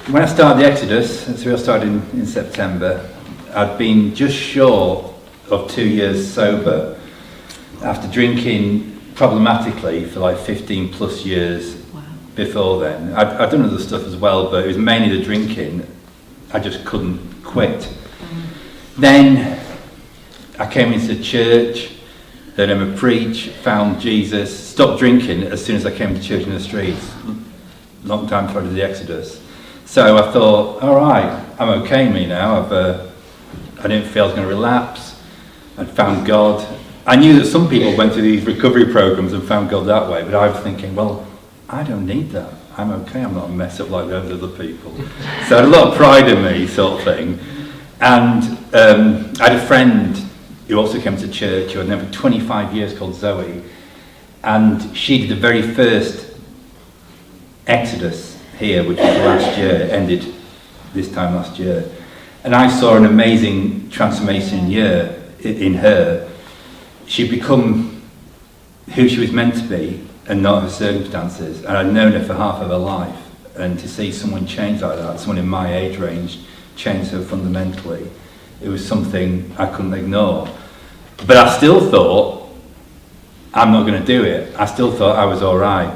when I started the Exodus, so I started in September, I'd been just short of 2 years sober after drinking problematically for like 15 plus years. Wow. Before then. I'd done other stuff as well, but it was mainly the drinking. I just couldn't quit. Then I came into church, heard him preach, found Jesus, stopped drinking as soon as I came to church in the streets, long time before I did the Exodus. So I thought, all right, I'm okay me now. I didn't feel I was going to relapse. I'd found God. I knew that some people went through these recovery programs and found God that way, but I was thinking, well, I don't need that. I'm okay. I'm not a mess up like those other people. So I had a lot of pride in me, sort of thing. And I had a friend who also came to church who I'd known for 25 years called Zoe. And she did the very first Exodus here, which was last year, ended this time last year. And I saw an amazing transformation in her. She'd become who she was meant to be and not her circumstances. And I'd known her for half of her life. And to see someone change like that, someone in my age range, change so fundamentally, it was something I couldn't ignore. But I still thought, I'm not going to do it. I still thought I was all right.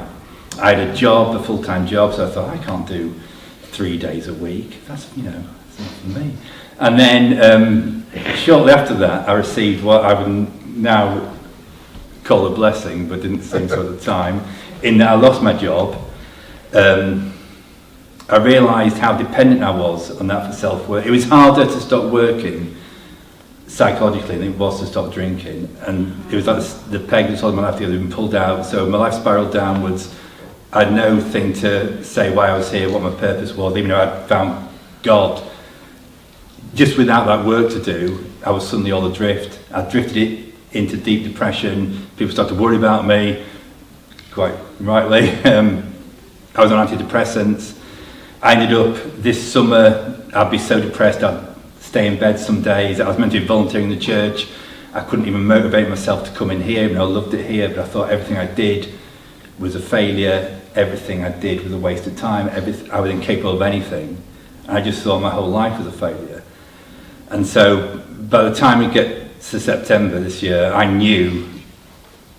I had a job, a full-time job, so I thought, I can't do 3 days a week. That's not for me. And then shortly after that, I received what I would now call a blessing, but didn't think so at the time, in that I lost my job. I realised how dependent I was on that for self-worth. It was harder to stop working psychologically than it was to stop drinking. And it was like the peg that's holding my life together had been pulled out, so my life spiralled downwards. I had no thing to say why I was here, what my purpose was, even though I'd found God. Just without that work to do, I was suddenly all adrift. I drifted into deep depression. People started to worry about me, quite rightly. I was on antidepressants. I ended up this summer, I'd be so depressed I'd stay in bed some days. I was meant to be volunteering in the church. I couldn't even motivate myself to come in here, even though I loved it here, but I thought everything I did was a failure. Everything I did was a waste of time. I was incapable of anything. I just thought my whole life was a failure. And so by the time we get to September this year, I knew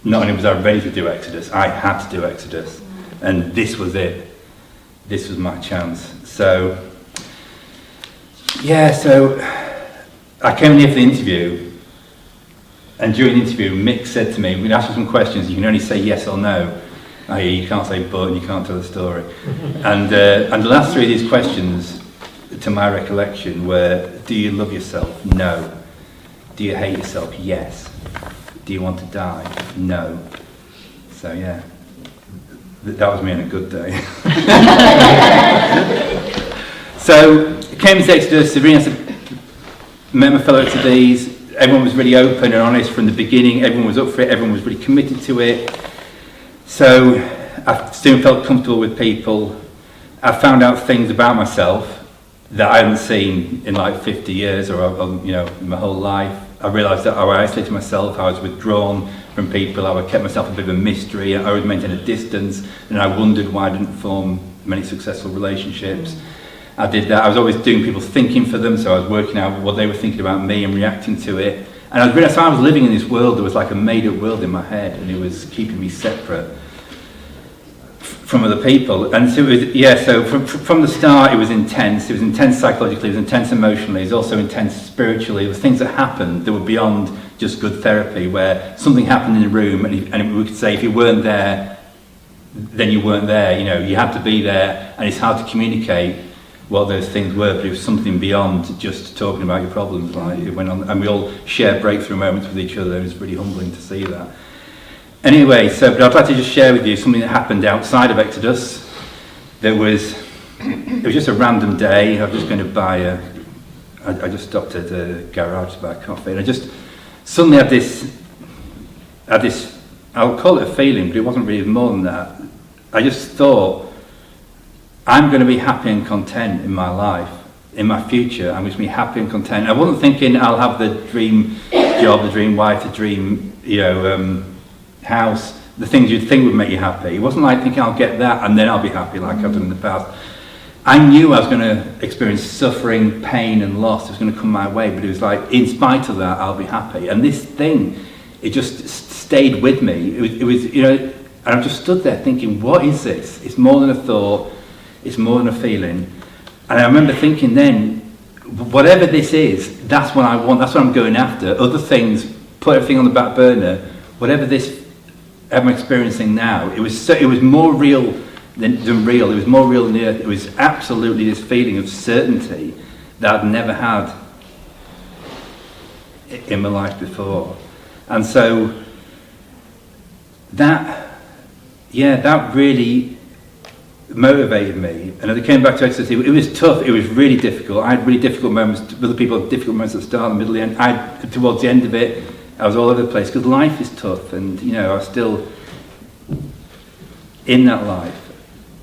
not only was I ready to do Exodus, I had to do Exodus. And this was it. This was my chance. So I came in here for the interview, and during the interview, Mick said to me, we're going to ask you some questions, you can only say yes or no. You can't say but, and you can't tell the story. And the last three of these questions, to my recollection, were, do you love yourself? No. Do you hate yourself? Yes. Do you want to die? No. So yeah, that was me on a good day. So I came to Exodus, met my fellow Exodus. Everyone was really open and honest from the beginning. Everyone was up for it. Everyone was really committed to it. So I soon felt comfortable with people. I found out things about myself that I hadn't seen in like 50 years or my whole life. I realised that I isolated myself, I was withdrawn from people, I kept myself a bit of a mystery, I would maintain a distance, and I wondered why I didn't form many successful relationships. I did that. I was always doing people thinking for them, so I was working out what they were thinking about me and reacting to it. And I realised I was living in this world that was like a made-up world in my head, and it was keeping me separate from other people. And so it was, so from the start it was intense. It was intense psychologically, it was intense emotionally, it was also intense spiritually. There were things that happened that were beyond just good therapy, where something happened in the room and we could say if you weren't there, then you weren't there. You had to be there, and it's hard to communicate what those things were, but it was something beyond just talking about your problems. Like it went on, and we all share breakthrough moments with each other. It was really humbling to see that. Anyway, but I'd like to just share with you something that happened outside of Exodus. It was just a random day. I was just going to buy I just stopped at the garage to buy a coffee, and I just suddenly had this, I'll call it a feeling, but it wasn't really more than that. I just thought, I'm going to be happy and content in my life, in my future. I'm going to be happy and content. I wasn't thinking I'll have the dream job, the dream wife, the dream, house, the things you'd think would make you happy. It wasn't like thinking I'll get that and then I'll be happy like I've done in the past. I knew I was going to experience suffering, pain and loss. It was going to come my way, but it was like, in spite of that, I'll be happy. And this thing, it just stayed with me. It was, you know, and I just stood there thinking, what is this? It's more than a thought, it's more than a feeling. And I remember thinking then, whatever this is, that's what I want, that's what I'm going after. Other things, put everything on the back burner. Whatever this I'm experiencing now, it was more real than real. It was more real than the earth. It was absolutely this feeling of certainty that I'd never had in my life before. And so that really motivated me. And as I came back to ecstasy, it was tough. It was really difficult. I had really difficult moments. Other people had difficult moments at the start, the middle, the end. Towards the end of it, I was all over the place because life is tough, and you know I was still in that life.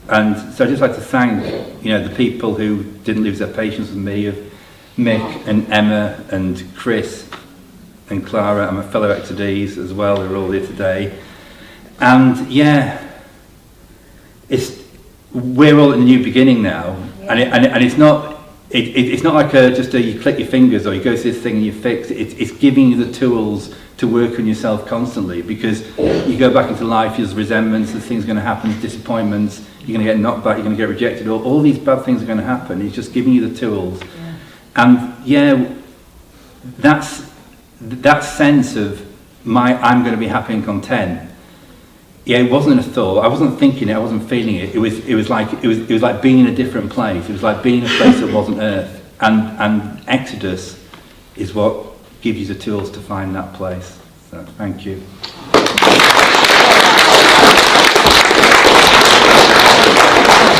And so I'd just like to thank, you know, the people who didn't lose their patience with me, of Mick and Emma and Chris and Clara and my fellow XODs as well, who are all here today. And yeah, we're all at the new beginning now, yeah. and it's not like you click your fingers or you go to this thing and you fix it. It's giving you the tools to work on yourself constantly, because you go back into life, there's resentments, there's things going to happen, disappointments, you're going to get knocked back, you're going to get rejected, all these bad things are going to happen. It's just giving you the tools. Yeah. And yeah, that sense of I'm going to be happy and content. Yeah, it wasn't a thought. I wasn't thinking it. I wasn't feeling it. It was like being in a different place. It was like being in a place that wasn't Earth. And Exodus is what gives you the tools to find that place. So thank you.